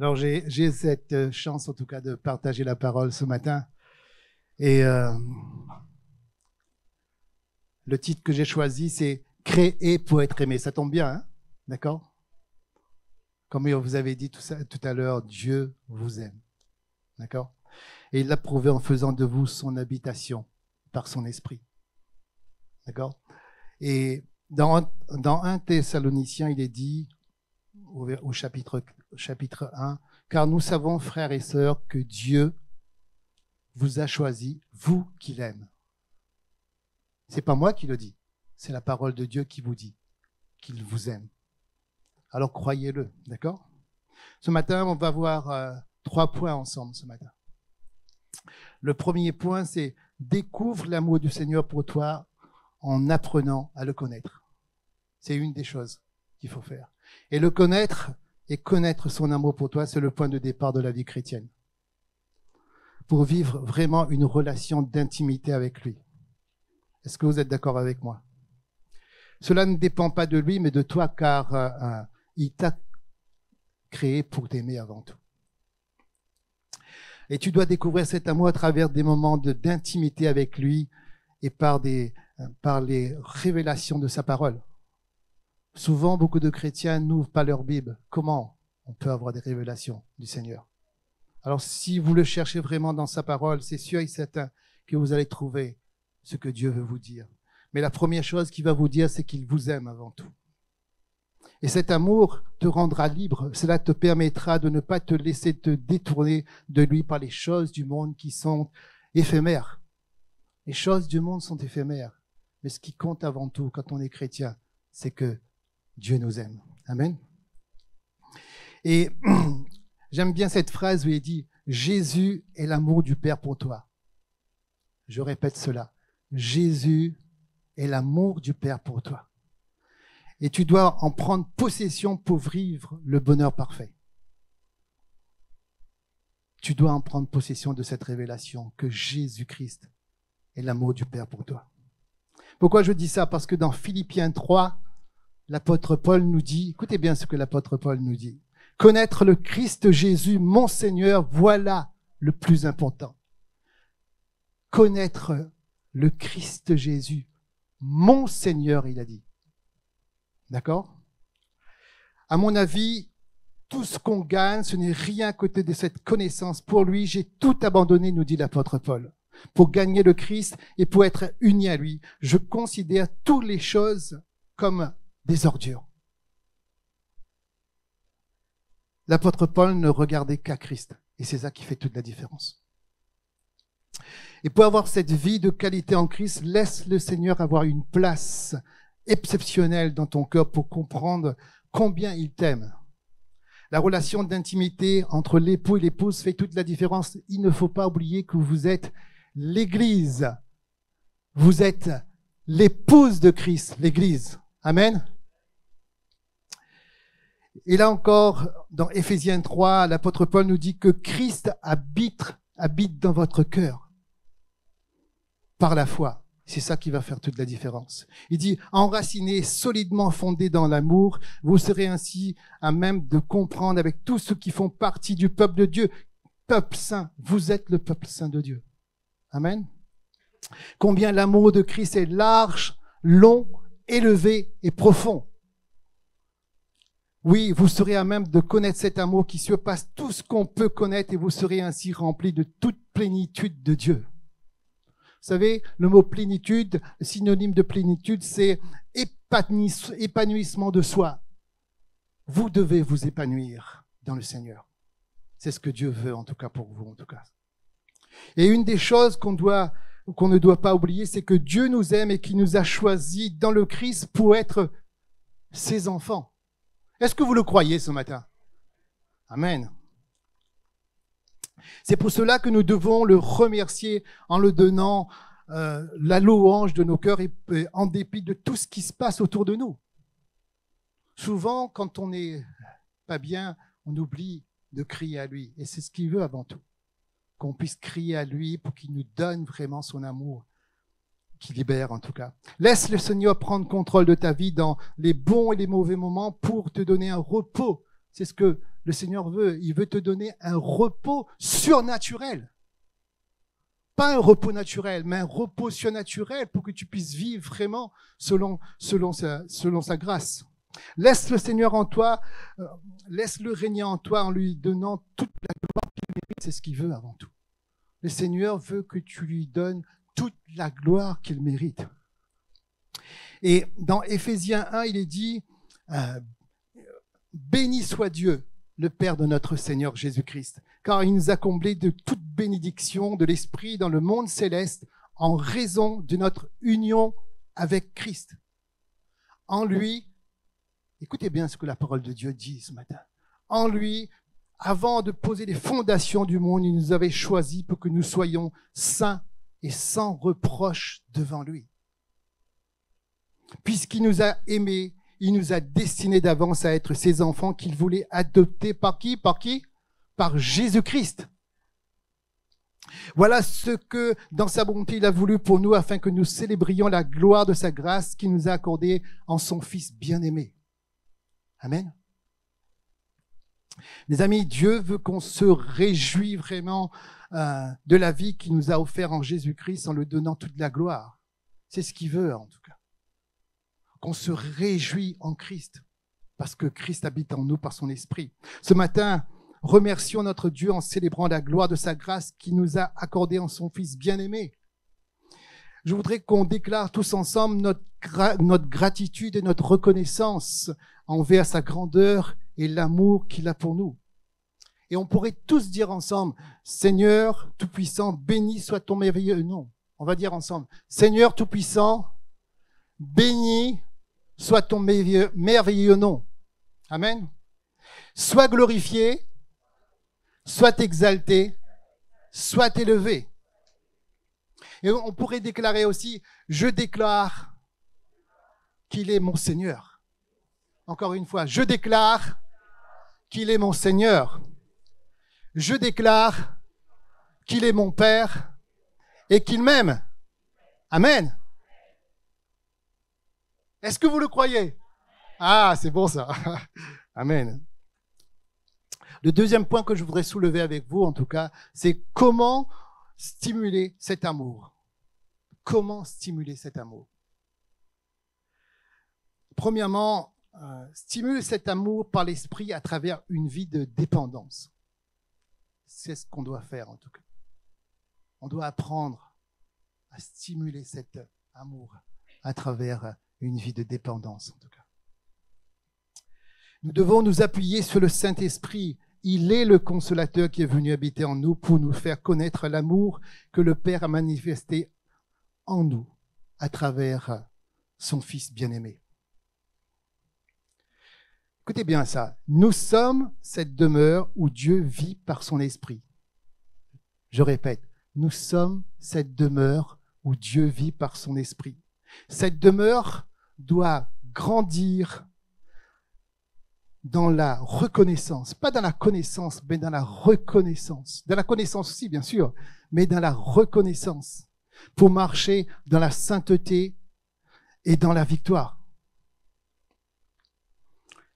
Alors, j'ai cette chance, en tout cas, de partager la parole ce matin. Et le titre que j'ai choisi, c'est « Créer pour être aimé ». Ça tombe bien, hein? D'accord? Comme vous avez dit tout à l'heure, Dieu vous aime. D'accord? Et il l'a prouvé en faisant de vous son habitation par son esprit. D'accord? Et dans 1 Thessaloniciens, il est dit, au chapitre 1, « Car nous savons, frères et sœurs, que Dieu vous a choisi, vous qui l'aimez. » C'est pas moi qui le dis, c'est la parole de Dieu qui vous dit qu'il vous aime. Alors croyez-le, d'accord? Ce matin, on va voir 3 points ensemble ce matin. Le premier point, c'est découvre l'amour du Seigneur pour toi en apprenant à le connaître. C'est une des choses qu'il faut faire. Et le connaître et connaître son amour pour toi, c'est le point de départ de la vie chrétienne. Pour vivre vraiment une relation d'intimité avec lui. Est-ce que vous êtes d'accord avec moi? Cela ne dépend pas de lui, mais de toi, car il t'a créé pour t'aimer avant tout. Et tu dois découvrir cet amour à travers des moments d'intimité avec lui et par les révélations de sa parole. Souvent, beaucoup de chrétiens n'ouvrent pas leur Bible. Comment on peut avoir des révélations du Seigneur? Alors, si vous le cherchez vraiment dans sa parole, c'est sûr et certain que vous allez trouver ce que Dieu veut vous dire. Mais la première chose qu'il va vous dire, c'est qu'il vous aime avant tout. Et cet amour te rendra libre. Cela te permettra de ne pas te laisser te détourner de lui par les choses du monde qui sont éphémères. Les choses du monde sont éphémères. Mais ce qui compte avant tout quand on est chrétien, c'est que Dieu nous aime. Amen. Et j'aime bien cette phrase où il dit « Jésus est l'amour du Père pour toi ». Je répète cela. Jésus est l'amour du Père pour toi. Et tu dois en prendre possession pour vivre le bonheur parfait. Tu dois en prendre possession de cette révélation que Jésus-Christ est l'amour du Père pour toi. Pourquoi je dis ça? Parce que dans Philippiens 3, l'apôtre Paul nous dit, écoutez bien ce que l'apôtre Paul nous dit, « Connaître le Christ Jésus, mon Seigneur, voilà le plus important. » Connaître le Christ Jésus, mon Seigneur, il a dit. D'accord? À mon avis, tout ce qu'on gagne, ce n'est rien à côté de cette connaissance. Pour lui, j'ai tout abandonné, nous dit l'apôtre Paul, pour gagner le Christ et pour être uni à lui. Je considère toutes les choses comme des ordures. L'apôtre Paul ne regardait qu'à Christ et c'est ça qui fait toute la différence. Et pour avoir cette vie de qualité en Christ, laisse le Seigneur avoir une place exceptionnelle dans ton cœur pour comprendre combien il t'aime. La relation d'intimité entre l'époux et l'épouse fait toute la différence. Il ne faut pas oublier que vous êtes l'Église. Vous êtes l'épouse de Christ, l'Église. Amen. Et là encore, dans Éphésiens 3, l'apôtre Paul nous dit que Christ habite dans votre cœur par la foi. C'est ça qui va faire toute la différence. Il dit, enraciné, solidement fondé dans l'amour, vous serez ainsi à même de comprendre avec tous ceux qui font partie du peuple de Dieu. Peuple saint, vous êtes le peuple saint de Dieu. Amen. Combien l'amour de Christ est large, long, élevé et profond. Oui, vous serez à même de connaître cet amour qui surpasse tout ce qu'on peut connaître et vous serez ainsi remplis de toute plénitude de Dieu. Vous savez, le mot plénitude, synonyme de plénitude, c'est épanouissement de soi. Vous devez vous épanouir dans le Seigneur. C'est ce que Dieu veut, en tout cas pour vous, en tout cas. Et une des choses qu'on ne doit pas oublier, c'est que Dieu nous aime et qu'il nous a choisis dans le Christ pour être ses enfants. Est-ce que vous le croyez ce matin? Amen. C'est pour cela que nous devons le remercier en le donnant la louange de nos cœurs et en dépit de tout ce qui se passe autour de nous. Souvent, quand on n'est pas bien, on oublie de crier à lui. Et c'est ce qu'il veut avant tout. Qu'on puisse crier à lui pour qu'il nous donne vraiment son amour, qui libère en tout cas. Laisse le Seigneur prendre contrôle de ta vie dans les bons et les mauvais moments pour te donner un repos. C'est ce que le Seigneur veut. Il veut te donner un repos surnaturel. Pas un repos naturel, mais un repos surnaturel pour que tu puisses vivre vraiment selon sa grâce. Laisse le Seigneur en toi, laisse-le régner en toi en lui donnant toute la gloire qu'il mérite. C'est ce qu'il veut avant tout. Le Seigneur veut que tu lui donnes toute la gloire qu'il mérite. Et dans Éphésiens 1, il est dit, béni soit Dieu, le Père de notre Seigneur Jésus-Christ, car il nous a comblés de toute bénédiction de l'Esprit dans le monde céleste en raison de notre union avec Christ. En lui, écoutez bien ce que la parole de Dieu dit ce matin. En lui, avant de poser les fondations du monde, il nous avait choisis pour que nous soyons saints et sans reproche devant lui. Puisqu'il nous a aimés, il nous a destinés d'avance à être ses enfants qu'il voulait adopter par qui? Par qui? Par Jésus-Christ. Voilà ce que, dans sa bonté, il a voulu pour nous afin que nous célébrions la gloire de sa grâce qu'il nous a accordée en son Fils bien-aimé. Amen. Mes amis, Dieu veut qu'on se réjouisse vraiment de la vie qu'il nous a offerte en Jésus-Christ en lui donnant toute la gloire. C'est ce qu'il veut en tout cas. Qu'on se réjouit en Christ parce que Christ habite en nous par son esprit. Ce matin, remercions notre Dieu en célébrant la gloire de sa grâce qu'il nous a accordée en son Fils bien-aimé. Je voudrais qu'on déclare tous ensemble notre gratitude et notre reconnaissance envers sa grandeur et l'amour qu'il a pour nous. Et on pourrait tous dire ensemble, Seigneur Tout-Puissant, béni soit ton merveilleux nom. On va dire ensemble, Seigneur Tout-Puissant, béni soit ton merveilleux nom. Amen. Sois glorifié, sois exalté, sois élevé. Et on pourrait déclarer aussi, je déclare qu'il est mon Seigneur. Encore une fois, je déclare qu'il est mon Seigneur. Je déclare qu'il est mon Père et qu'il m'aime. Amen. Est-ce que vous le croyez? Ah, c'est bon ça. Amen. Le deuxième point que je voudrais soulever avec vous, en tout cas, c'est comment stimuler cet amour. Comment stimuler cet amour? Premièrement, stimuler cet amour par l'esprit à travers une vie de dépendance. C'est ce qu'on doit faire en tout cas. On doit apprendre à stimuler cet amour à travers une vie de dépendance en tout cas. Nous devons nous appuyer sur le Saint-Esprit. Il est le consolateur qui est venu habiter en nous pour nous faire connaître l'amour que le Père a manifesté en nous à travers son Fils bien-aimé. Écoutez bien ça. Nous sommes cette demeure où Dieu vit par son esprit. Je répète, nous sommes cette demeure où Dieu vit par son esprit. Cette demeure doit grandir dans la reconnaissance, pas dans la connaissance, mais dans la reconnaissance. Dans la connaissance aussi, bien sûr, mais dans la reconnaissance pour marcher dans la sainteté et dans la victoire.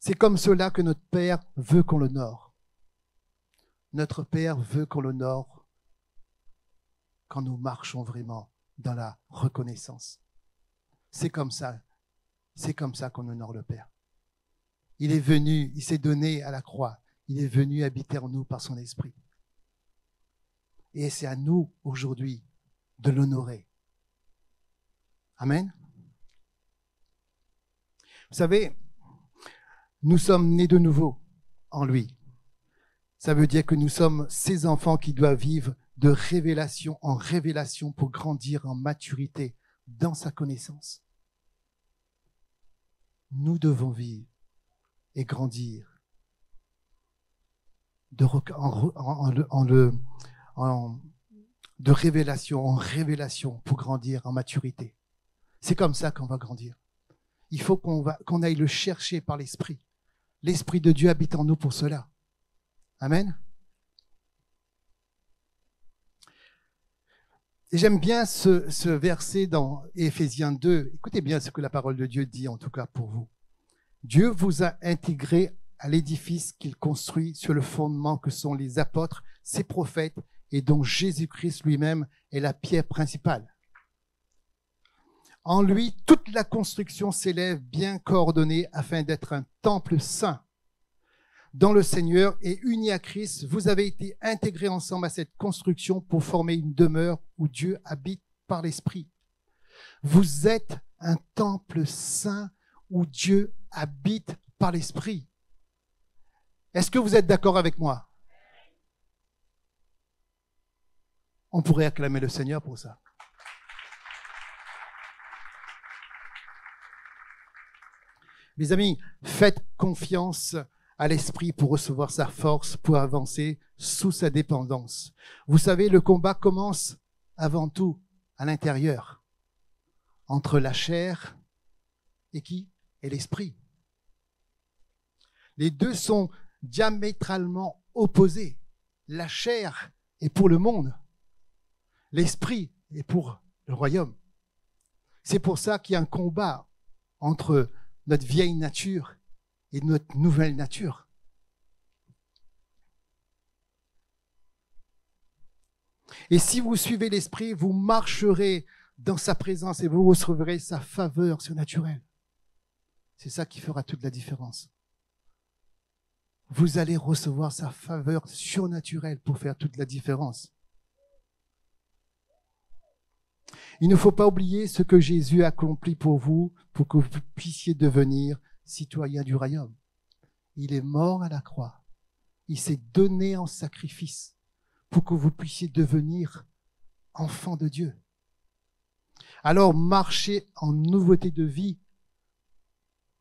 C'est comme cela que notre Père veut qu'on l'honore. Notre Père veut qu'on l'honore quand nous marchons vraiment dans la reconnaissance. C'est comme ça qu'on honore le Père. Il est venu, il s'est donné à la croix, il est venu habiter en nous par son esprit. Et c'est à nous aujourd'hui de l'honorer. Amen. Vous savez, nous sommes nés de nouveau en lui. Ça veut dire que nous sommes ces enfants qui doivent vivre de révélation en révélation pour grandir en maturité dans sa connaissance. Nous devons vivre et grandir de révélation en révélation pour grandir en maturité. C'est comme ça qu'on va grandir. Il faut qu'on aille le chercher par l'Esprit. L'Esprit de Dieu habite en nous pour cela. Amen. Et j'aime bien ce verset dans Éphésiens 2. Écoutez bien ce que la parole de Dieu dit, en tout cas pour vous. Dieu vous a intégrés à l'édifice qu'il construit sur le fondement que sont les apôtres, ses prophètes, et dont Jésus-Christ lui-même est la pierre principale. En lui, toute la construction s'élève bien coordonnée afin d'être un temple saint dans le Seigneur et uni à Christ. Vous avez été intégrés ensemble à cette construction pour former une demeure où Dieu habite par l'Esprit. Vous êtes un temple saint où Dieu habite par l'Esprit. Est-ce que vous êtes d'accord avec moi? On pourrait acclamer le Seigneur pour ça. Mes amis, faites confiance à l'Esprit pour recevoir sa force, pour avancer sous sa dépendance. Vous savez, le combat commence avant tout à l'intérieur, entre la chair et qui? Et l'esprit. Les deux sont diamétralement opposés. La chair est pour le monde, l'esprit est pour le royaume. C'est pour ça qu'il y a un combat entre notre vieille nature et notre nouvelle nature. Et si vous suivez l'Esprit, vous marcherez dans sa présence et vous recevrez sa faveur surnaturelle. C'est ça qui fera toute la différence. Vous allez recevoir sa faveur surnaturelle pour faire toute la différence. Il ne faut pas oublier ce que Jésus a accompli pour vous, pour que vous puissiez devenir citoyen du royaume. Il est mort à la croix. Il s'est donné en sacrifice pour que vous puissiez devenir enfant de Dieu. Alors marchez en nouveauté de vie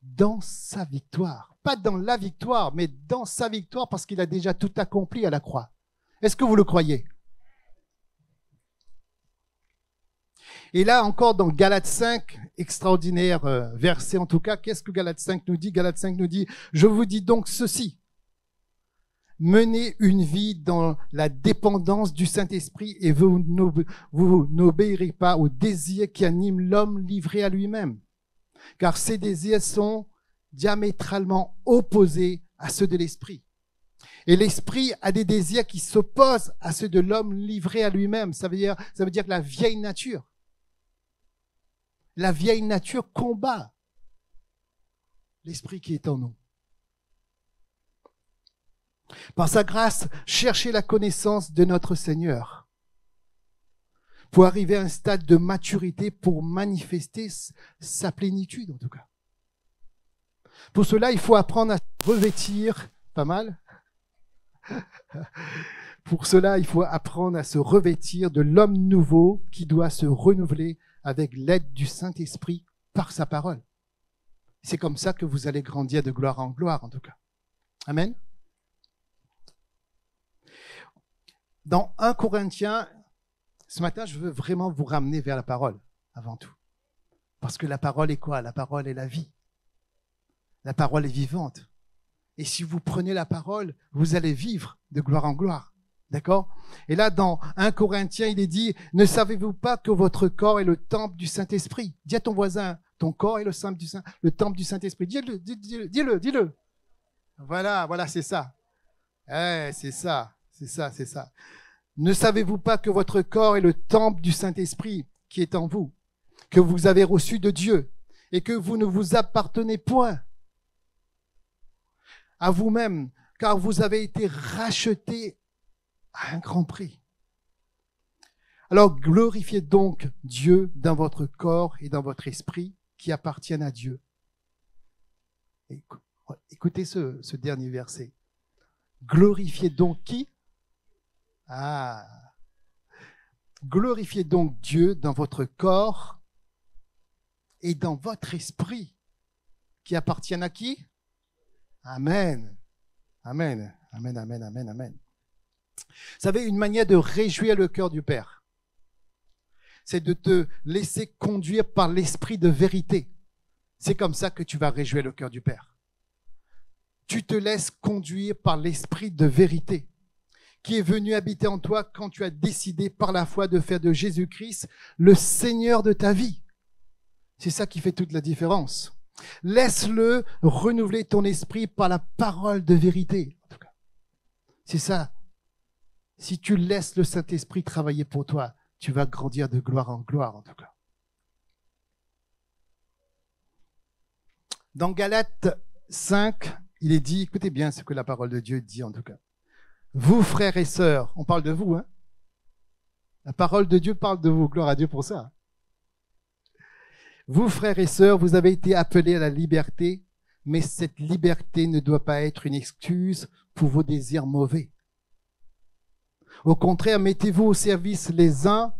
dans sa victoire. Pas dans la victoire, mais dans sa victoire parce qu'il a déjà tout accompli à la croix. Est-ce que vous le croyez? Et là encore dans Galates 5, extraordinaire verset en tout cas, qu'est-ce que Galates 5 nous dit? Galates 5 nous dit, je vous dis donc ceci, menez une vie dans la dépendance du Saint-Esprit et vous n'obéirez pas aux désirs qui animent l'homme livré à lui-même. Car ces désirs sont diamétralement opposés à ceux de l'Esprit. Et l'Esprit a des désirs qui s'opposent à ceux de l'homme livré à lui-même. Ça veut dire que la vieille nature combat l'Esprit qui est en nous. Par sa grâce, cherchez la connaissance de notre Seigneur pour arriver à un stade de maturité pour manifester sa plénitude, en tout cas. Pour cela, il faut apprendre à se revêtir, pas mal. Pour cela, il faut apprendre à se revêtir de l'homme nouveau qui doit se renouveler avec l'aide du Saint-Esprit par sa parole. C'est comme ça que vous allez grandir de gloire en gloire, en tout cas. Amen. Dans 1 Corinthiens, ce matin, je veux vraiment vous ramener vers la parole, avant tout. Parce que la parole est quoi? La parole est la vie. La parole est vivante. Et si vous prenez la parole, vous allez vivre de gloire en gloire. D'accord? Et là, dans 1 Corinthiens, il est dit, ne savez-vous pas que votre corps est le temple du Saint-Esprit? Dis à ton voisin, ton corps est le temple du Saint-Esprit. Dis-le. Voilà, c'est ça. C'est ça. Ne savez-vous pas que votre corps est le temple du Saint-Esprit qui est en vous, que vous avez reçu de Dieu et que vous ne vous appartenez point à vous-même, car vous avez été rachetés à un grand prix. Alors glorifiez donc Dieu dans votre corps et dans votre esprit qui appartiennent à Dieu. Écoutez ce dernier verset. Glorifiez donc qui? Glorifiez donc Dieu dans votre corps et dans votre esprit qui appartiennent à qui? Amen. Amen. Amen, amen, amen, amen. Vous savez, une manière de réjouir le cœur du Père, c'est de te laisser conduire par l'esprit de vérité. C'est comme ça que tu vas réjouir le cœur du Père. Tu te laisses conduire par l'esprit de vérité qui est venu habiter en toi quand tu as décidé par la foi de faire de Jésus-Christ le Seigneur de ta vie. C'est ça qui fait toute la différence. Laisse-le renouveler ton esprit par la parole de vérité. En tout cas, c'est ça. Si tu laisses le Saint-Esprit travailler pour toi, tu vas grandir de gloire en gloire, en tout cas. Dans Galates 5, il est dit, écoutez bien ce que la parole de Dieu dit en tout cas. Vous, frères et sœurs, on parle de vous, hein? La parole de Dieu parle de vous, gloire à Dieu pour ça. Vous, frères et sœurs, vous avez été appelés à la liberté, mais cette liberté ne doit pas être une excuse pour vos désirs mauvais. Au contraire, mettez-vous au service les uns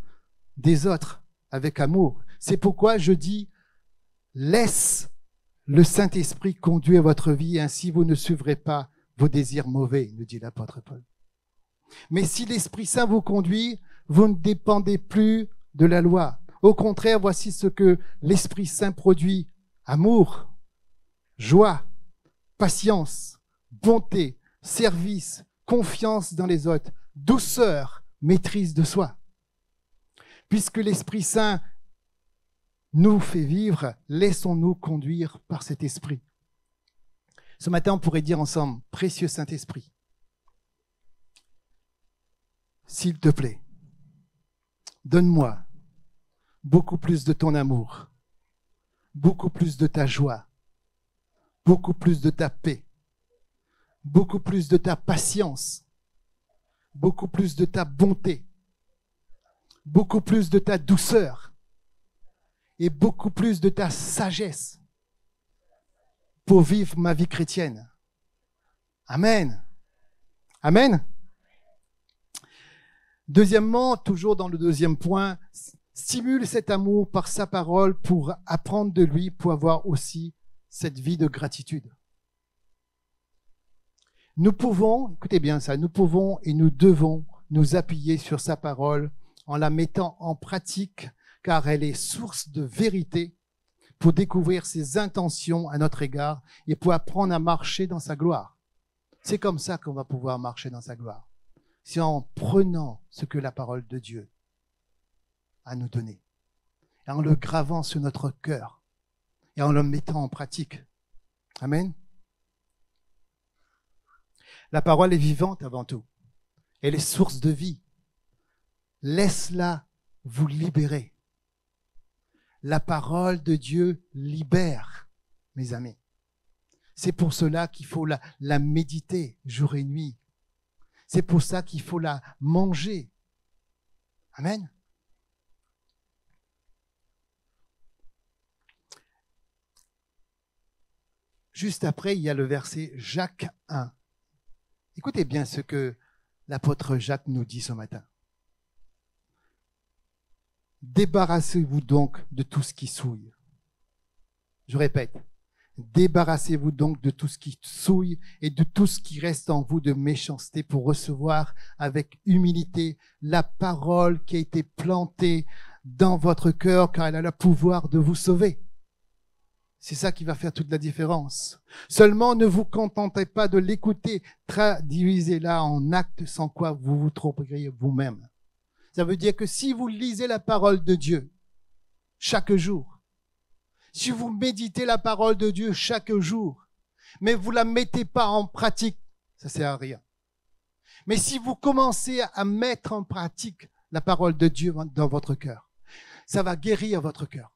des autres avec amour. C'est pourquoi je dis, laisse le Saint-Esprit conduire votre vie, ainsi vous ne suivrez pas vos désirs mauvais, nous dit l'apôtre Paul. Mais si l'Esprit Saint vous conduit, vous ne dépendez plus de la loi. Au contraire, voici ce que l'Esprit Saint produit. Amour, joie, patience, bonté, service, confiance dans les autres, douceur, maîtrise de soi. Puisque l'Esprit Saint nous fait vivre, laissons-nous conduire par cet Esprit. Ce matin, on pourrait dire ensemble, précieux Saint-Esprit, s'il te plaît, donne-moi beaucoup plus de ton amour, beaucoup plus de ta joie, beaucoup plus de ta paix, beaucoup plus de ta patience, beaucoup plus de ta bonté, beaucoup plus de ta douceur et beaucoup plus de ta sagesse pour vivre ma vie chrétienne. Amen. Amen. Deuxièmement, toujours dans le deuxième point, stimule cet amour par sa parole pour apprendre de lui, pour avoir aussi cette vie de gratitude. Nous pouvons, écoutez bien ça, nous pouvons et nous devons nous appuyer sur sa parole en la mettant en pratique, car elle est source de vérité pour découvrir ses intentions à notre égard et pour apprendre à marcher dans sa gloire. C'est comme ça qu'on va pouvoir marcher dans sa gloire. C'est en prenant ce que la parole de Dieu à nous donner, et en le gravant sur notre cœur, et en le mettant en pratique. Amen. La parole est vivante avant tout. Elle est source de vie. Laisse-la vous libérer. La parole de Dieu libère, mes amis. C'est pour cela qu'il faut la méditer jour et nuit. C'est pour ça qu'il faut la manger. Amen. Juste après, il y a le verset Jacques 1. Écoutez bien ce que l'apôtre Jacques nous dit ce matin. Débarrassez-vous donc de tout ce qui souille. Je répète, débarrassez-vous donc de tout ce qui souille et de tout ce qui reste en vous de méchanceté pour recevoir avec humilité la parole qui a été plantée dans votre cœur, car elle a le pouvoir de vous sauver. C'est ça qui va faire toute la différence. Seulement, ne vous contentez pas de l'écouter, traduisez-la en actes sans quoi vous vous tromperiez vous-même. Ça veut dire que si vous lisez la parole de Dieu chaque jour, si vous méditez la parole de Dieu chaque jour, mais vous la mettez pas en pratique, ça sert à rien. Mais si vous commencez à mettre en pratique la parole de Dieu dans votre cœur, ça va guérir votre cœur.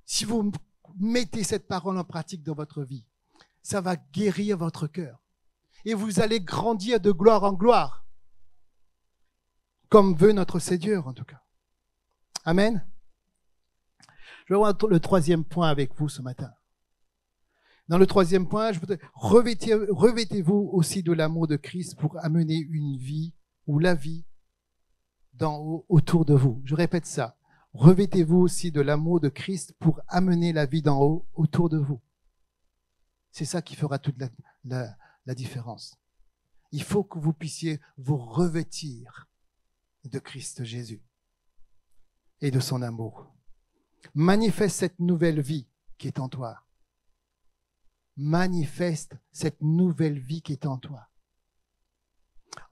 Si vous mettez cette parole en pratique dans votre vie, ça va guérir votre cœur. Et vous allez grandir de gloire en gloire, comme veut notre Seigneur en tout cas. Amen. Je vais voir le troisième point avec vous ce matin. Dans le troisième point, je voudrais revêtez-vous aussi de l'amour de Christ pour amener une vie ou la vie autour de vous. Je répète ça. Revêtez-vous aussi de l'amour de Christ pour amener la vie d'en haut autour de vous. C'est ça qui fera toute la différence. Il faut que vous puissiez vous revêtir de Christ Jésus et de son amour. Manifeste cette nouvelle vie qui est en toi. Manifeste cette nouvelle vie qui est en toi.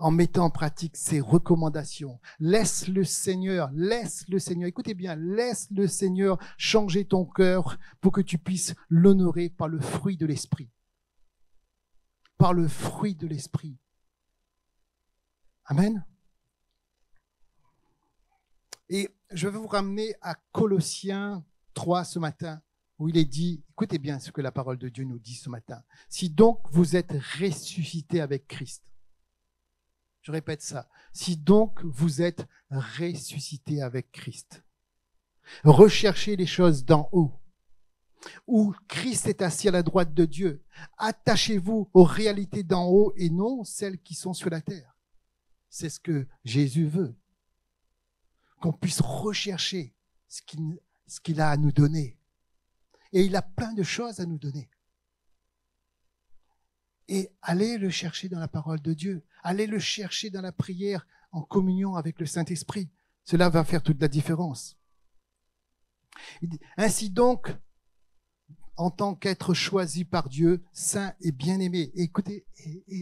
en mettant en pratique ses recommandations. Laisse le Seigneur, écoutez bien, laisse le Seigneur changer ton cœur pour que tu puisses l'honorer par le fruit de l'Esprit. Par le fruit de l'Esprit. Amen. Et je vais vous ramener à Colossiens 3 ce matin, où il est dit, écoutez bien ce que la parole de Dieu nous dit ce matin. Si donc vous êtes ressuscités avec Christ, je répète ça, si donc vous êtes ressuscités avec Christ, recherchez les choses d'en haut, où Christ est assis à la droite de Dieu. Attachez-vous aux réalités d'en haut et non celles qui sont sur la terre. C'est ce que Jésus veut, qu'on puisse rechercher ce qu'il a à nous donner. Et il a plein de choses à nous donner. Et allez le chercher dans la parole de Dieu. Allez le chercher dans la prière en communion avec le Saint-Esprit. Cela va faire toute la différence. Ainsi donc, en tant qu'être choisi par Dieu, saint et bien-aimé. Écoutez,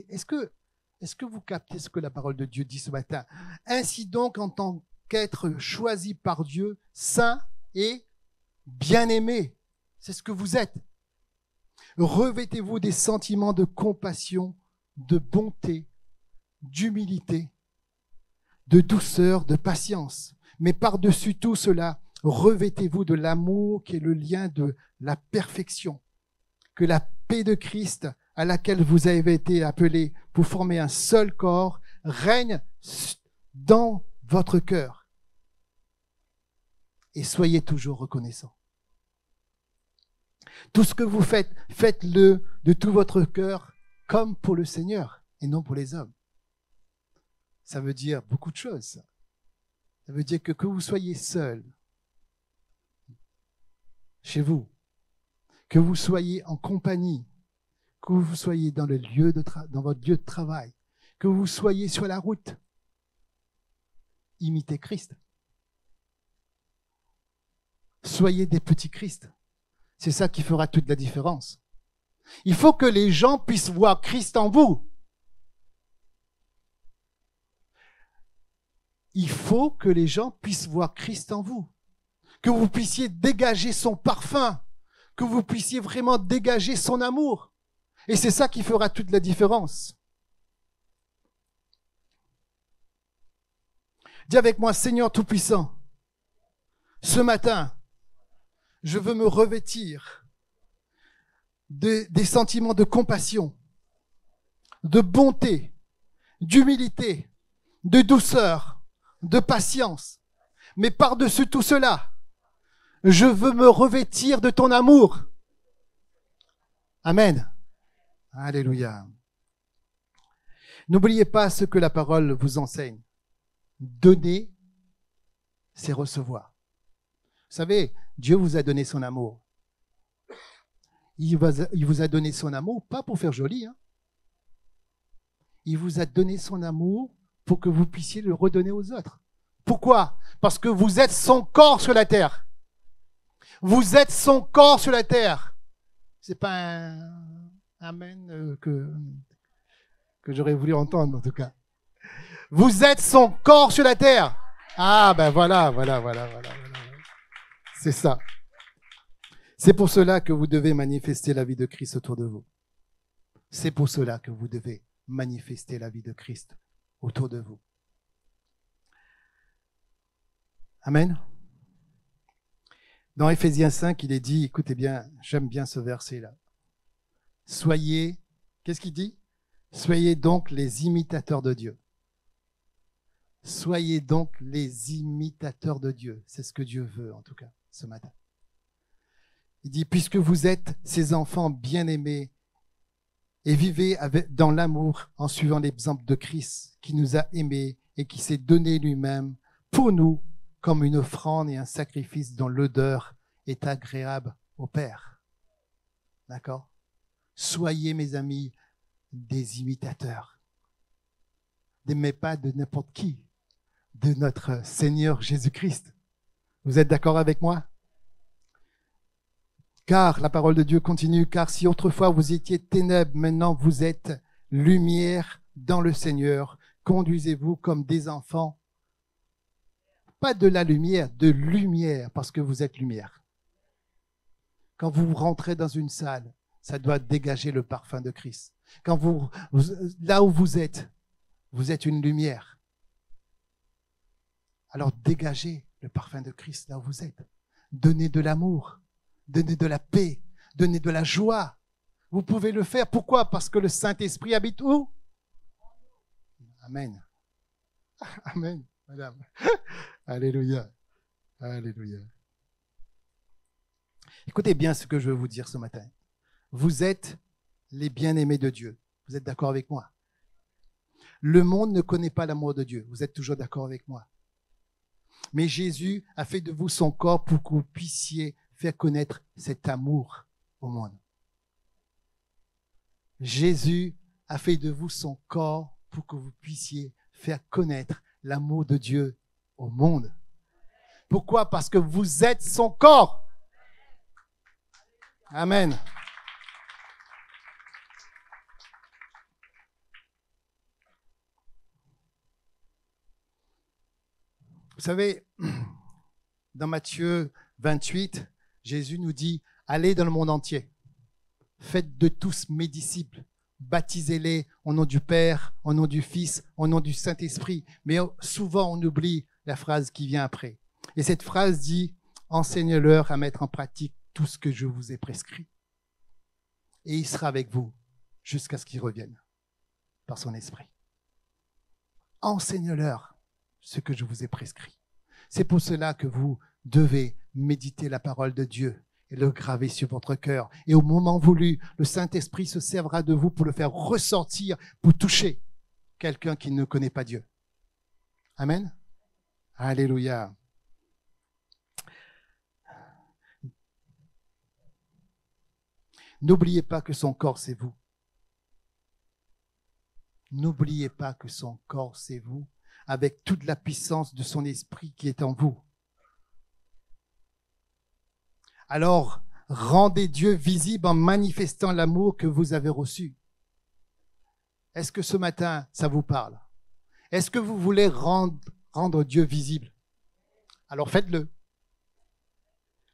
est-ce que vous captez ce que la parole de Dieu dit ce matin? Ainsi donc, en tant qu'être choisi par Dieu, saint et bien-aimé. C'est ce que vous êtes. Revêtez-vous des sentiments de compassion, de bonté, d'humilité, de douceur, de patience. Mais par-dessus tout cela, revêtez-vous de l'amour qui est le lien de la perfection. Que la paix de Christ, à laquelle vous avez été appelés pour former un seul corps, règne dans votre cœur. Et soyez toujours reconnaissants. Tout ce que vous faites, faites-le de tout votre cœur, comme pour le Seigneur et non pour les hommes. Ça veut dire beaucoup de choses. Ça veut dire que vous soyez seul chez vous, que vous soyez en compagnie, que vous soyez dans votre lieu de travail, que vous soyez sur la route. Imitez Christ. Soyez des petits Christ. C'est ça qui fera toute la différence. Il faut que les gens puissent voir Christ en vous. Il faut que les gens puissent voir Christ en vous. Que vous puissiez dégager son parfum. Que vous puissiez vraiment dégager son amour. Et c'est ça qui fera toute la différence. Dis avec moi, Seigneur Tout-Puissant, ce matin, je veux me revêtir des sentiments de compassion, de bonté, d'humilité, de douceur, de patience. Mais par-dessus tout cela, je veux me revêtir de ton amour. Amen. Alléluia. N'oubliez pas ce que la parole vous enseigne. Donner, c'est recevoir. Vous savez, Dieu vous a donné son amour. Il vous a donné son amour, pas pour faire joli. Hein. Il vous a donné son amour pour que vous puissiez le redonner aux autres. Pourquoi? Parce que vous êtes son corps sur la terre. Vous êtes son corps sur la terre. C'est pas un amen que j'aurais voulu entendre en tout cas. Vous êtes son corps sur la terre. Ah ben voilà. C'est ça. C'est pour cela que vous devez manifester la vie de Christ autour de vous. C'est pour cela que vous devez manifester la vie de Christ autour de vous. Amen. Dans Éphésiens 5, il est dit, écoutez bien, j'aime bien ce verset-là. Soyez, qu'est-ce qu'il dit? Soyez donc les imitateurs de Dieu. Soyez donc les imitateurs de Dieu. C'est ce que Dieu veut, en tout cas, ce matin. Il dit, puisque vous êtes ses enfants bien-aimés et vivez dans l'amour en suivant l'exemple de Christ qui nous a aimés et qui s'est donné lui-même pour nous comme une offrande et un sacrifice dont l'odeur est agréable au Père. D'accord? Soyez, mes amis, des imitateurs. Mais pas de n'importe qui, de notre Seigneur Jésus-Christ. Vous êtes d'accord avec moi? Car, la parole de Dieu continue, car si autrefois vous étiez ténèbres, maintenant vous êtes lumière dans le Seigneur. Conduisez-vous comme des enfants, pas de la lumière, de lumière, parce que vous êtes lumière. Quand vous rentrez dans une salle, ça doit dégager le parfum de Christ. Quand là où vous êtes une lumière. Alors dégagez le parfum de Christ là où vous êtes. Donnez de l'amour, donnez de la paix, donnez de la joie. Vous pouvez le faire. Pourquoi? Parce que le Saint-Esprit habite où? Amen. Amen, madame. Alléluia. Alléluia. Écoutez bien ce que je veux vous dire ce matin. Vous êtes les bien-aimés de Dieu. Vous êtes d'accord avec moi? Le monde ne connaît pas l'amour de Dieu. Vous êtes toujours d'accord avec moi? Mais Jésus a fait de vous son corps pour que vous puissiez faire connaître cet amour au monde. Jésus a fait de vous son corps pour que vous puissiez faire connaître l'amour de Dieu au monde. Pourquoi? Parce que vous êtes son corps. Amen. Vous savez, dans Matthieu 28, Jésus nous dit, allez dans le monde entier. Faites de tous mes disciples. Baptisez-les au nom du Père, au nom du Fils, au nom du Saint-Esprit. Mais souvent, on oublie la phrase qui vient après. Et cette phrase dit, enseigne-leur à mettre en pratique tout ce que je vous ai prescrit. Et il sera avec vous jusqu'à ce qu'il revienne par son esprit. Enseigne-leur ce que je vous ai prescrit. C'est pour cela que vous devez méditer la parole de Dieu et le graver sur votre cœur. Et au moment voulu, le Saint-Esprit se servira de vous pour le faire ressortir, pour toucher quelqu'un qui ne connaît pas Dieu. Amen. Alléluia. N'oubliez pas que son corps, c'est vous. N'oubliez pas que son corps, c'est vous, avec toute la puissance de son esprit qui est en vous. Alors, rendez Dieu visible en manifestant l'amour que vous avez reçu. Est-ce que ce matin, ça vous parle? Est-ce que vous voulez rendre Dieu visible? Alors faites-le.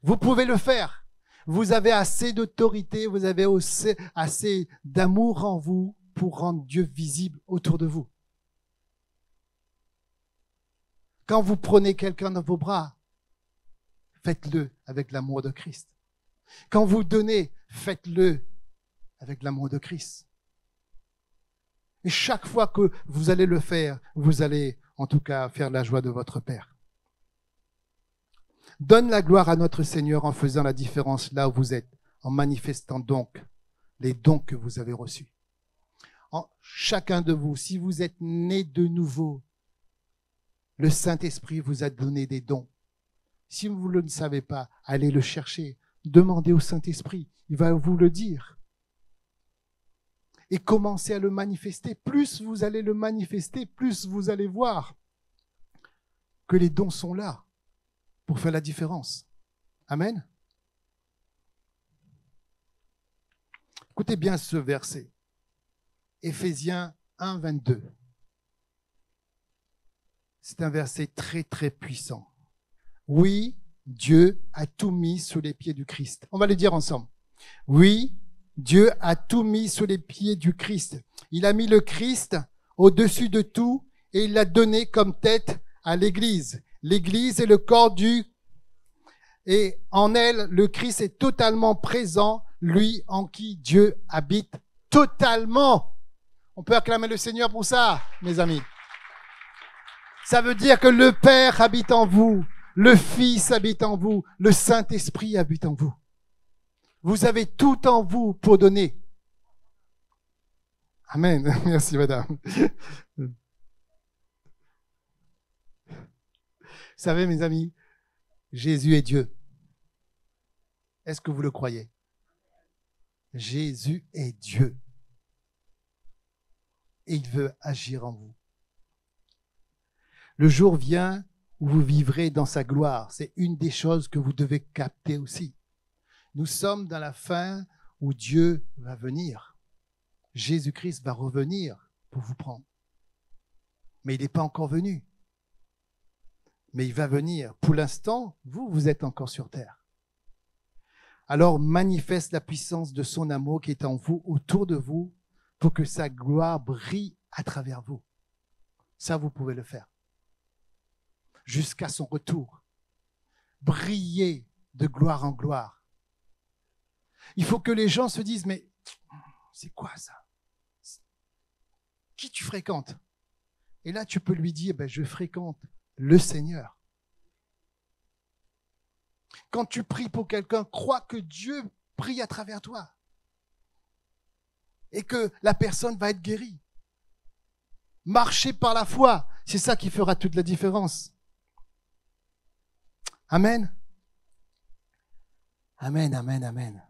Vous pouvez le faire. Vous avez assez d'autorité, vous avez assez d'amour en vous pour rendre Dieu visible autour de vous. Quand vous prenez quelqu'un dans vos bras, faites-le avec l'amour de Christ. Quand vous donnez, faites-le avec l'amour de Christ. Et chaque fois que vous allez le faire, vous allez en tout cas faire la joie de votre Père. Donne la gloire à notre Seigneur en faisant la différence là où vous êtes, en manifestant donc les dons que vous avez reçus. Chacun de vous, si vous êtes né de nouveau, le Saint-Esprit vous a donné des dons. Si vous ne le savez pas, allez le chercher. Demandez au Saint-Esprit. Il va vous le dire. Et commencez à le manifester. Plus vous allez le manifester, plus vous allez voir que les dons sont là pour faire la différence. Amen. Écoutez bien ce verset. Éphésiens 1, 22. C'est un verset très, très puissant. Oui, Dieu a tout mis sous les pieds du Christ. On va le dire ensemble. Oui, Dieu a tout mis sous les pieds du Christ. Il a mis le Christ au-dessus de tout et il l'a donné comme tête à l'Église. L'Église est le corps et en elle, le Christ est totalement présent, lui en qui Dieu habite totalement. On peut acclamer le Seigneur pour ça, mes amis. Ça veut dire que le Père habite en vous, le Fils habite en vous, le Saint-Esprit habite en vous. Vous avez tout en vous pour donner. Amen. Merci, madame. Vous savez, mes amis, Jésus est Dieu. Est-ce que vous le croyez? Jésus est Dieu. Et il veut agir en vous. Le jour vient où vous vivrez dans sa gloire. C'est une des choses que vous devez capter aussi. Nous sommes dans la fin où Dieu va venir. Jésus-Christ va revenir pour vous prendre. Mais il n'est pas encore venu. Mais il va venir. Pour l'instant, vous êtes encore sur terre. Alors manifeste la puissance de son amour qui est en vous, autour de vous, pour que sa gloire brille à travers vous. Ça, vous pouvez le faire. Jusqu'à son retour. Briller de gloire en gloire. Il faut que les gens se disent, mais c'est quoi ça? Qui tu fréquentes? Et là, tu peux lui dire, je fréquente le Seigneur. Quand tu pries pour quelqu'un, crois que Dieu prie à travers toi. Et que la personne va être guérie. Marcher par la foi, c'est ça qui fera toute la différence. Amen. Amen, amen, amen.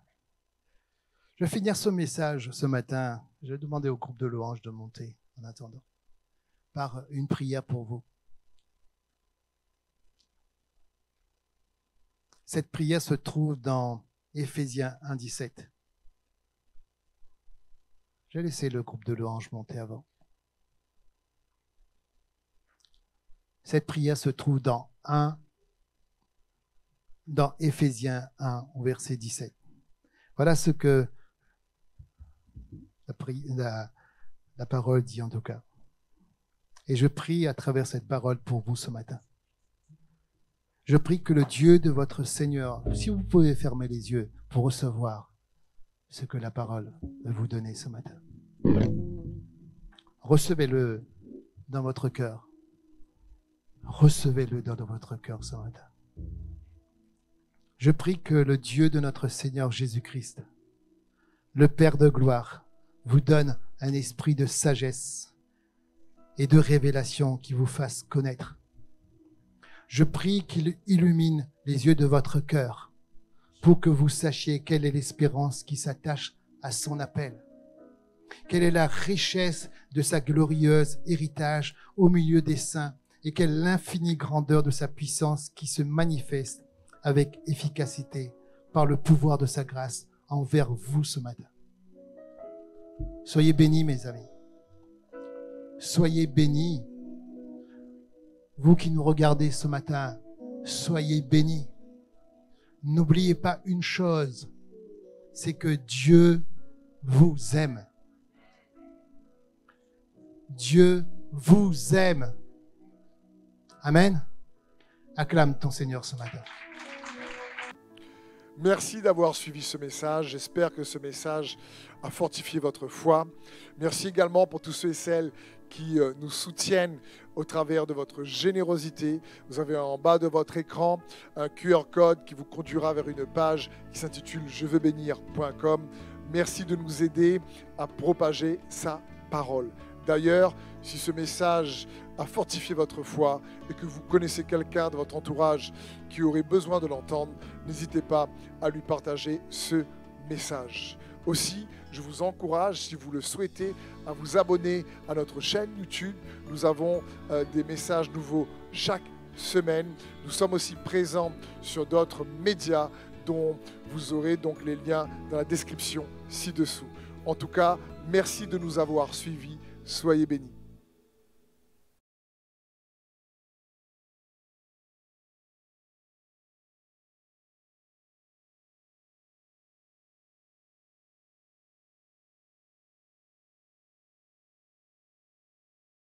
Je vais finir ce message ce matin. Je vais demander au groupe de louanges de monter en attendant, par une prière pour vous. Cette prière se trouve dans Éphésiens 1,17. J'ai laissé le groupe de louanges monter avant. Cette prière se trouve dans Éphésiens 1, au verset 17. Voilà ce que la parole dit en tout cas. Et je prie à travers cette parole pour vous ce matin. Je prie que le Dieu de votre Seigneur, si vous pouvez fermer les yeux pour recevoir ce que la parole veut vous donner ce matin. Recevez-le dans votre cœur. Recevez-le dans votre cœur ce matin. Je prie que le Dieu de notre Seigneur Jésus-Christ, le Père de gloire, vous donne un esprit de sagesse et de révélation qui vous fasse connaître. Je prie qu'il illumine les yeux de votre cœur pour que vous sachiez quelle est l'espérance qui s'attache à son appel. Quelle est la richesse de sa glorieuse héritage au milieu des saints et quelle est l'infinie grandeur de sa puissance qui se manifeste avec efficacité par le pouvoir de sa grâce envers vous ce matin. Soyez bénis, mes amis. Soyez bénis. Vous qui nous regardez ce matin, soyez bénis. N'oubliez pas une chose, c'est que Dieu vous aime. Dieu vous aime. Amen. Acclame ton Seigneur ce matin. Merci d'avoir suivi ce message. J'espère que ce message a fortifié votre foi. Merci également pour tous ceux et celles qui nous soutiennent au travers de votre générosité. Vous avez en bas de votre écran un QR code qui vous conduira vers une page qui s'intitule jeveuxbénir.com. Merci de nous aider à propager sa parole. D'ailleurs, si ce message a fortifié votre foi et que vous connaissez quelqu'un de votre entourage qui aurait besoin de l'entendre, n'hésitez pas à lui partager ce message. Aussi, je vous encourage, si vous le souhaitez, à vous abonner à notre chaîne YouTube. Nous avons des messages nouveaux chaque semaine. Nous sommes aussi présents sur d'autres médias dont vous aurez donc les liens dans la description ci-dessous. En tout cas, merci de nous avoir suivis. Soyez bénis.